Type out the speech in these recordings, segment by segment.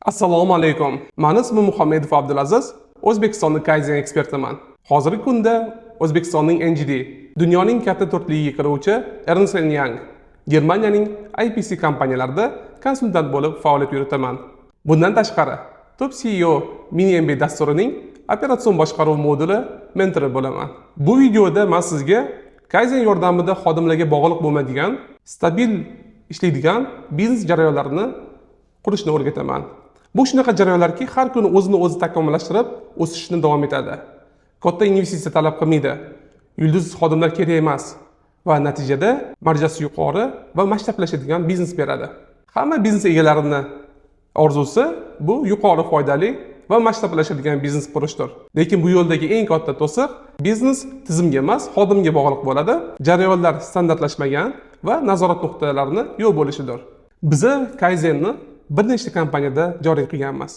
Assalomu alaykum. Men ismim Muhammedov Abdulaziz, O'zbekistonning Kaizen ekspertiman. Hozirgi kunda O'zbekistonning NGD, dunyoning katta to'rtligiga kiruvchi Ernst & Young, Germaniyaning IPC kompaniyalarida konsultant bo'lib faoliyat yuritaman. Bundan tashqari, Top CEO Mini MBA dasturining operatsion boshqaruv moduli mentori bo'laman. Bu videoda men sizga Kaizen yordamida xodimlarga bog'liq bo'lmaydigan, stabil ishlaydigan biznes jarayonlarini qurishni o'rgataman. Bu shunaqa jarayonlarki, har kuni o'zini o'zi takomillashtirib, o'sishni davom etadi. Katta investitsiya talab qilmaydi. Yulduz xodimlar kerak emas va natijada marjasi yuqori va masshtablashadigan biznes beradi. Hamma biznes egalarining orzusi bu yuqori foydali va masshtablashadigan biznes qurishdir. Lekin bu yo'ldagi eng katta to'siq biznes tizimga emas, xodimga bog'liq bo'ladi. Jarayonlar standartlashmagan va nazorat nuqtalarini yo'q bo'lishidir. Biz Kaizenni bir nechta kompaniyada joriy qilganmiz.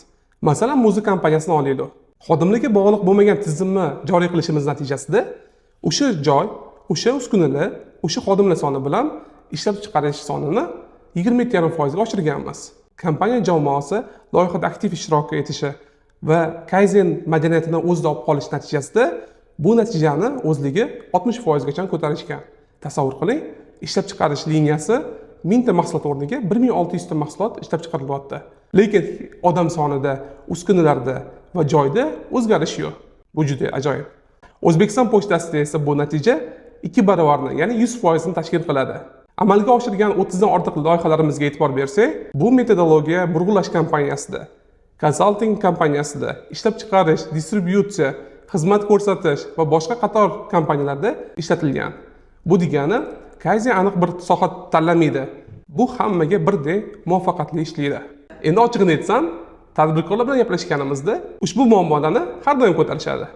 Masalan, Muzi kompaniyasini olaylik. Xodimlarga bog'liq bo'lmagan tizimni joriy qilishimiz natijasida o'sha joy, o'sha uskunalar, o'sha xodimlar soni bilan ishlab chiqarish sonini 20.5% ga oshirganmiz. Kompaniya jamoasi loyihada aktiv ishtirok etishi va Kaizen madaniyatini o'zida olib qolish natijasida bu natijani o'zligi 60% gacha ko'tarishgan. Tasavvur qiling, ishlab chiqarish liniyasi 1000 ta mahsulot o'rniga 1600 ta mahsulot ishlab chiqarilyapti. Lekin odam sonida, uskunalarda va joyda o'zgarish yo'q. Bu juda ajoyib. O'zbekiston pochtasida esa bu natija 2 baravarni, ya'ni 100% ni tashkil qiladi. Amalga oshirgan 30 dan ortiq loyihalarimizga e'tibor bersak, bu metodologiya burg'ulash kompaniyasida, konsalting kompaniyasida, ishlab chiqarish, distributsiya, xizmat ko'rsatish va boshqa qator kompaniyalarda ishlatilgan. Bu degani Kaizen aniq bir soha tanlamaydi. Bu hammaga birdek muvaffaqiyatli ishlaydi. Endi ochig'ini aytsam, tadbirkorlar bilan gaplashganimizda ushbu muammolarni har doim ko'tarishadi.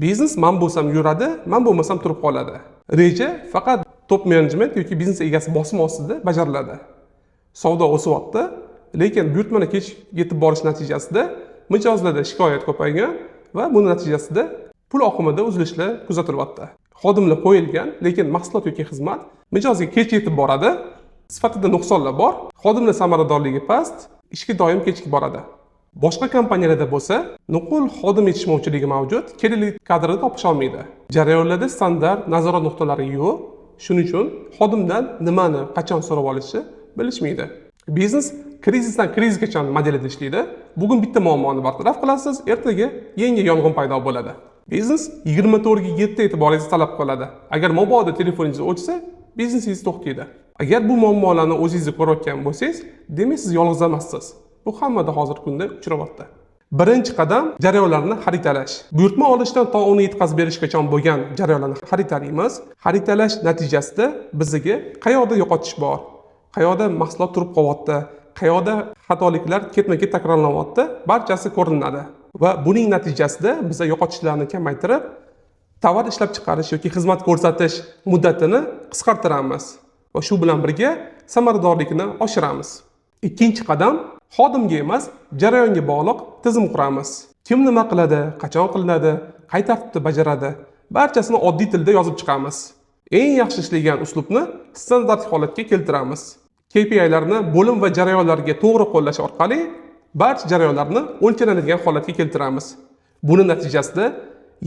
Biznes men bo'lsam yuradi, men bo'lmasam turib qoladi. Reja faqat top menejment yoki biznes egasi bosimi ostida bajariladi. Savdo o'syapti, lekin buyurtmani kech yetib borish natijasida mijozlarda shikoyat ko'paygan va buning natijasida pul oqimida uzilishlar kuzatilyapti. Xodimlar qo'yilgan, lekin mahsulot yoki xizmat mijozga kech yetib boradi, sifatida nuqsonlar bor, xodimlar samaradorligi past, ishga doim kechikib boradi. Boshqa kompaniyalarda bo'lsa, nuqul xodim yetishmovchiligi mavjud, kerakli kadrni topish olmaydi. Jarayonlarda standart nazorat nuqtalari yo'q, shuning uchun xodimdan nimani qachon so'rab olishni bilishmaydi. Biznes krizisdan krizgacha modelida ishlaydi. Bugun bitta muammoni bartaraf qilasiz, ertaga yangi yong'in paydo bo'ladi. Biznes 24 ga 7 e'tiboringizni talab qiladi. Agar mabodo telefoningiz o'chsa, biznesingiz to'xtaydi. Agar bu muammolarni o'zingiz ko'rayotgan bo'lsangiz, demak siz yolg'iz emassiz. Bu hammada hozirgi kunda uchrayapti. Birinchi qadam jarayonlarni xaritalash. Buyurtma olishdan to uni yetkazib berishgacha bo'lgan jarayonlarni xaritalaymiz. Xaritalash natijasida bizga qayoqda yo'qotish bor, qayoqda mahsulot turib qolyapti, qayoqda xatoliklar ketma-ket takrorlanyapti, barchasi ko'rinadi. Va buning natijasida biz yo'qotishlarni kamaytirib, tovar ishlab chiqarish yoki xizmat ko'rsatish muddatini qisqartiramiz va shu bilan birga samaradorlikni oshiramiz. Ikkinchi qadam xodimga emas, jarayonga bog'liq tizim quramiz. Kim nima qiladi, qachon qilinadi, qay tartibda bajaradi, barchasini oddiy tilda yozib chiqamiz. Eng yaxshi ishlagan uslubni standart holatga keltiramiz. KPI'larni bo'lim va jarayonlarga to'g'ri qo'llash orqali barcha jarayonlarni o'lchanadigan holatga keltiramiz. Buning natijasida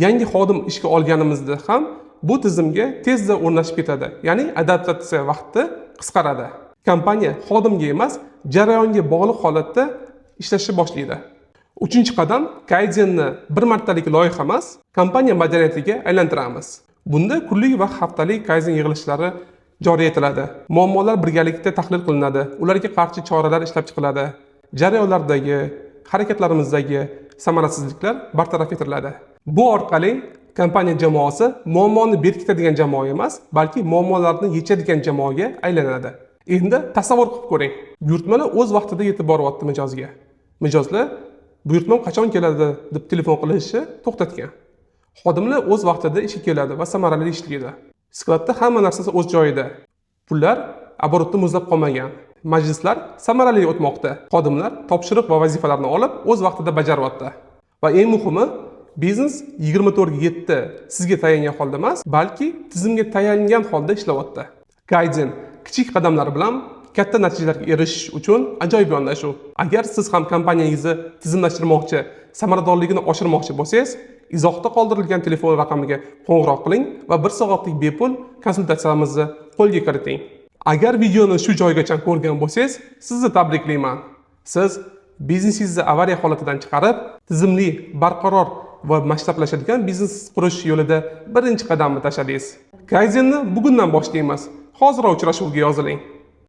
yangi xodim ishga olganimizda ham bu tizimga tezda o'rnashib ketadi, ya'ni adaptatsiya vaqti qisqaradi. Kompaniya xodimga emas, jarayonga bog'liq holatda ishlashni boshlaydi. Uchinchi qadam Kaizenni bir martalik loyiha emas, kompaniya madaniyatiga aylantiramiz. Bunda kunlik va haftalik Kaizen yig'ilishlari joriy etiladi. Muammolar birgalikda tahlil qilinadi, ularga qarshi choralar ishlab chiqiladi. Jarayonlardagi, harakatlarimizdagi samarasizliklar bartaraf etiladi. Bu orqali kompaniya jamoasi muammoni berkitadigan jamoa emas, balki muammolarni yechadigan jamoaga aylanadi. Endi tasavvur qilib ko'ring. Buyurtmalar o'z vaqtida yetib boryapti mijozga. Mijozlar buyurtma qachon keladi deb telefon qilishni to'xtatgan. Xodimlar o'z vaqtida ishga keladi va samarali ishlaydi. Skladda hamma narsasi o'z joyida. Pullar оборотda muzlab qolmagan. Majlislar samarali o'tmoqda. Xodimlar topshiriq va vazifalarni olib o'z vaqtida bajaryapti. Va eng muhimi, biznes 24 ga 7 sizga tayangan holda emas, balki tizimga tayangan holda ishlayapti. Kaizen kichik qadamlar bilan katta natijalarga erishish uchun ajoyib yondashuv. Agar siz ham kompaniyangizni tizimlashtirmoqchi, samaradorligini oshirmoqchi bo'lsangiz, izohda qoldirilgan telefon raqamiga qo'ng'iroq qiling va 1 soatlik bepul konsultatsiyamizni qo'lga kiriting. Agar videoni shu joygacha ko'rgan bo'lsangiz, sizni tabriklayman. Siz biznesingizni avariya holatidan chiqarib, tizimli, barqaror va masshtablashadigan biznes qurish yo'lida birinchi qadamni tashladingiz. Kaizenni bugundan boshlaymiz. Hozir uchrashuvga yoziling.